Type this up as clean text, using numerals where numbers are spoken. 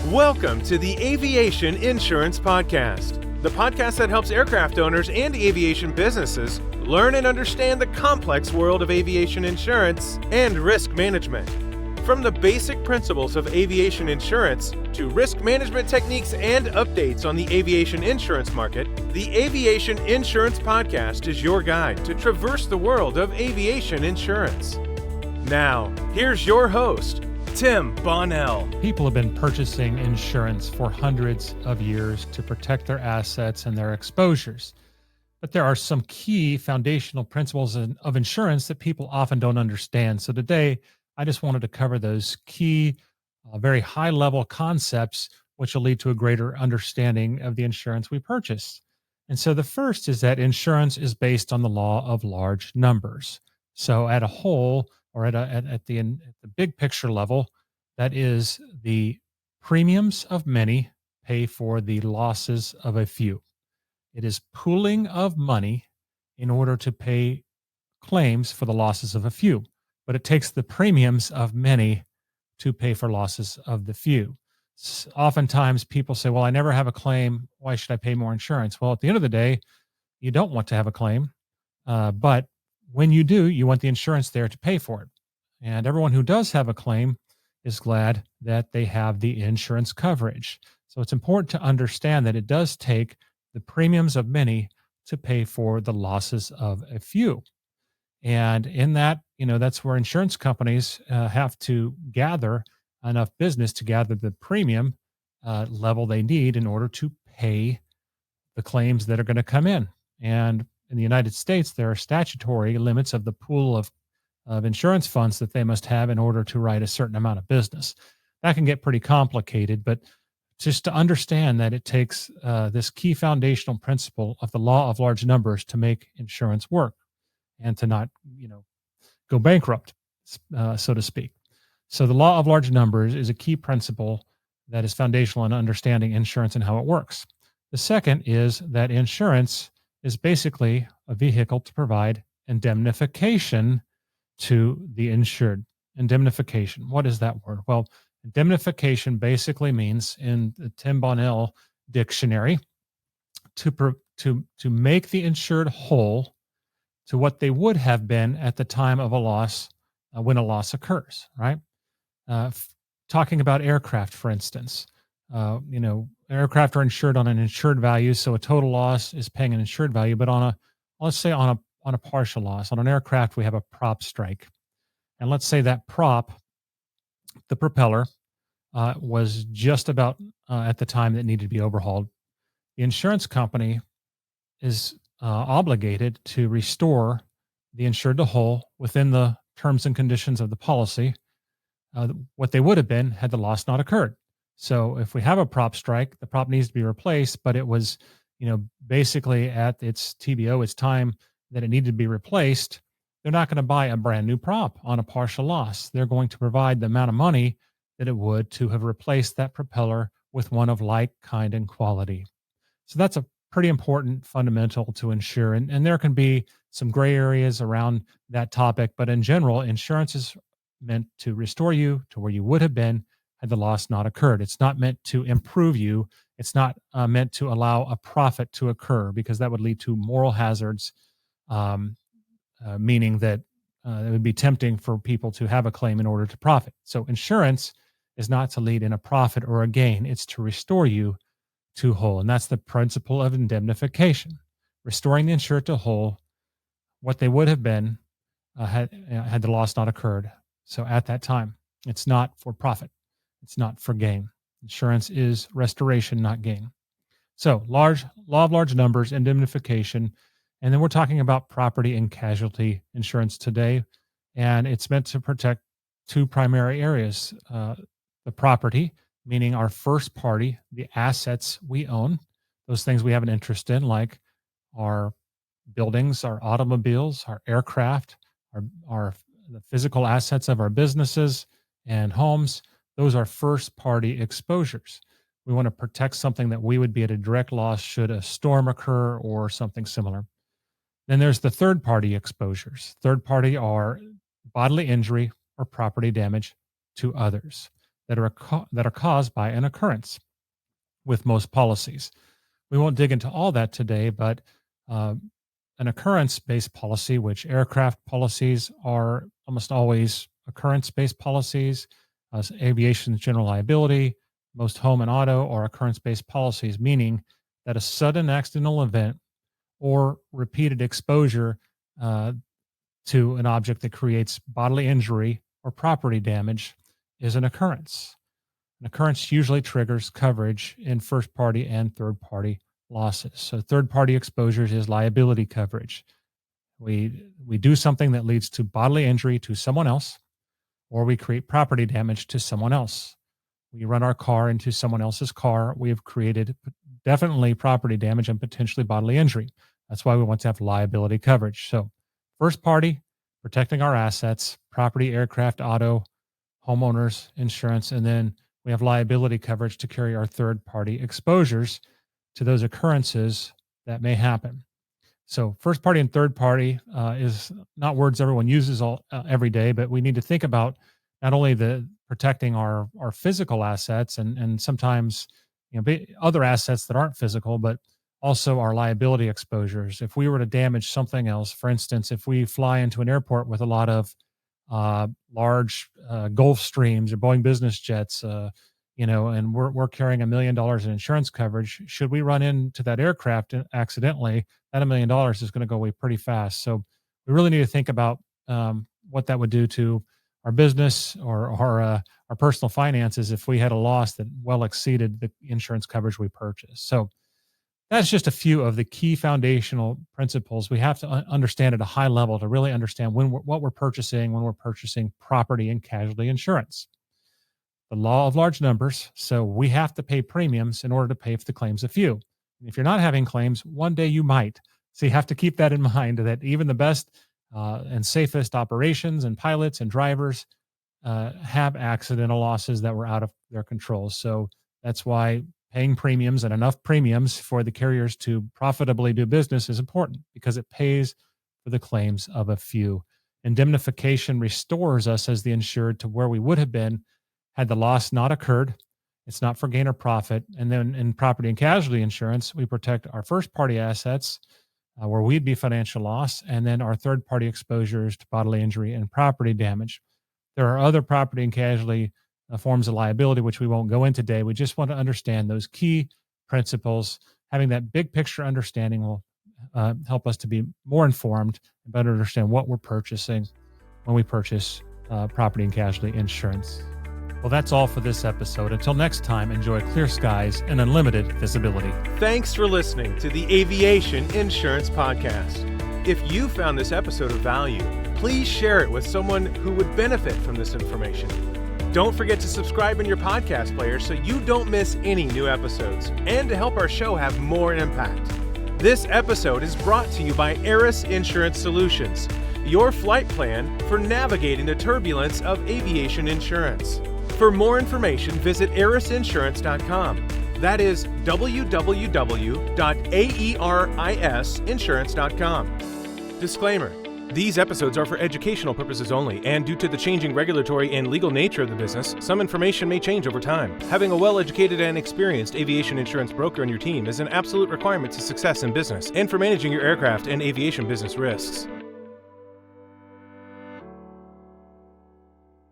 Welcome to the Aviation Insurance Podcast, the podcast that helps aircraft owners and aviation businesses learn and understand the complex world of aviation insurance and risk management. From the basic principles of aviation insurance to risk management techniques and updates on the aviation insurance market, the Aviation Insurance Podcast is your guide to traverse the world of aviation insurance. Now, here's your host, Tim Bonnell. People have been purchasing insurance for hundreds of years to protect their assets and their exposures. But there are some key foundational principles of insurance that people often don't understand. So today, I just wanted to cover those key, very high-level concepts, which will lead to a greater understanding of the insurance we purchase. And so the first is that insurance is based on the law of large numbers. So at a whole, or at the big picture level, that is the premiums of many pay for the losses of a few. It is pooling of money in order to pay claims for the losses of a few, but it takes the premiums of many to pay for losses of the few. Oftentimes people say, well, I never have a claim. Why should I pay more insurance? Well, at the end of the day, you don't want to have a claim, but when you do, you want the insurance there to pay for it. And everyone who does have a claim is glad that they have the insurance coverage. So it's important to understand that it does take the premiums of many to pay for the losses of a few. And in that, that's where insurance companies have to gather enough business to gather the premium level they need in order to pay the claims that are going to come in. And in the United States, there are statutory limits of the pool of insurance funds that they must have in order to write a certain amount of business. That can get pretty complicated, but just to understand that it takes this key foundational principle of the law of large numbers to make insurance work and to not, go bankrupt, so to speak. So the law of large numbers is a key principle that is foundational in understanding insurance and how it works. The second is that insurance is basically a vehicle to provide indemnification to the insured. Indemnification. What is that word? Well, indemnification basically means, in the Tim Bonnell dictionary, to make the insured whole to what they would have been at the time of a loss, when a loss occurs, right? Talking about aircraft, for instance, aircraft are insured on an insured value, so a total loss is paying an insured value, but let's say on a partial loss. On an aircraft, we have a prop strike. And let's say that prop, the propeller, was just about at the time that needed to be overhauled. The insurance company is obligated to restore the insured to whole within the terms and conditions of the policy, what they would have been had the loss not occurred. So if we have a prop strike, the prop needs to be replaced, but it was, basically at its TBO, its time that it needed to be replaced. They're not going to buy a brand new prop on a partial loss. They're going to provide the amount of money that it would to have replaced that propeller with one of like kind and quality. So that's a pretty important fundamental to insure. And there can be some gray areas around that topic, but in general, insurance is meant to restore you to where you would have been had the loss not occurred. It's not meant to improve you. It's not meant to allow a profit to occur, because that would lead to moral hazards, meaning that it would be tempting for people to have a claim in order to profit. So insurance is not to lead in a profit or a gain. It's to restore you to whole. And that's the principle of indemnification, restoring the insured to whole, what they would have been had the loss not occurred. So at that time, it's not for profit. It's not for gain. Insurance is restoration, not gain. So law of large numbers, indemnification. And then we're talking about property and casualty insurance today. And it's meant to protect two primary areas. The property, meaning our first party, the assets we own, those things we have an interest in, like our buildings, our automobiles, our aircraft, the physical assets of our businesses and homes. Those are first party exposures. We want to protect something that we would be at a direct loss should a storm occur or something similar. Then there's the third party exposures. Third party are bodily injury or property damage to others. that are caused by an occurrence with most policies. We won't dig into all that today, but an occurrence-based policy, which aircraft policies are almost always occurrence-based policies, aviation general liability, most home and auto are occurrence-based policies, meaning that a sudden accidental event or repeated exposure to an object that creates bodily injury or property damage is an occurrence. An occurrence usually triggers coverage in first party and third party losses. So third party exposures is liability coverage. We do something that leads to bodily injury to someone else, or we create property damage to someone else. We run our car into someone else's car. We have created definitely property damage and potentially bodily injury. That's why we want to have liability coverage. So first party, protecting our assets, property, aircraft, auto, homeowners, insurance, and then we have liability coverage to carry our third party exposures to those occurrences that may happen. So first party and third party is not words everyone uses every day, but we need to think about not only the protecting our physical assets and sometimes other assets that aren't physical, but also our liability exposures. If we were to damage something else, for instance, if we fly into an airport with a lot of large Gulfstreams or Boeing business jets, and we're carrying $1 million in insurance coverage, should we run into that aircraft accidentally, that $1 million is going to go away pretty fast. So we really need to think about what that would do to our business or our personal finances if we had a loss that well exceeded the insurance coverage we purchased. So that's just a few of the key foundational principles we have to understand at a high level to really understand what we're purchasing when we're purchasing property and casualty insurance. The law of large numbers, so we have to pay premiums in order to pay for the claims of few. And if you're not having claims, one day you might. So you have to keep that in mind, that even the best and safest operations and pilots and drivers have accidental losses that were out of their control. So that's why paying premiums and enough premiums for the carriers to profitably do business is important, because it pays for the claims of a few. Indemnification restores us as the insured to where we would have been had the loss not occurred. It's not for gain or profit. And then in property and casualty insurance, we protect our first party assets where we'd be financial loss, and then our third party exposures to bodily injury and property damage. There are other property and casualty forms of liability, which we won't go into today. We just want to understand those key principles. Having that big picture understanding will help us to be more informed and better understand what we're purchasing when we purchase property and casualty insurance. Well, that's all for this episode. Until next time, enjoy clear skies and unlimited visibility. Thanks for listening to the Aviation Insurance Podcast. If you found this episode of value, please share it with someone who would benefit from this information. Don't forget to subscribe in your podcast player so you don't miss any new episodes, and to help our show have more impact. This episode is brought to you by Aeris Insurance Solutions, your flight plan for navigating the turbulence of aviation insurance. For more information, visit aerisinsurance.com. That is www.aerisinsurance.com. Disclaimer: these episodes are for educational purposes only, and due to the changing regulatory and legal nature of the business, some information may change over time. Having a well-educated and experienced aviation insurance broker on your team is an absolute requirement to success in business and for managing your aircraft and aviation business risks.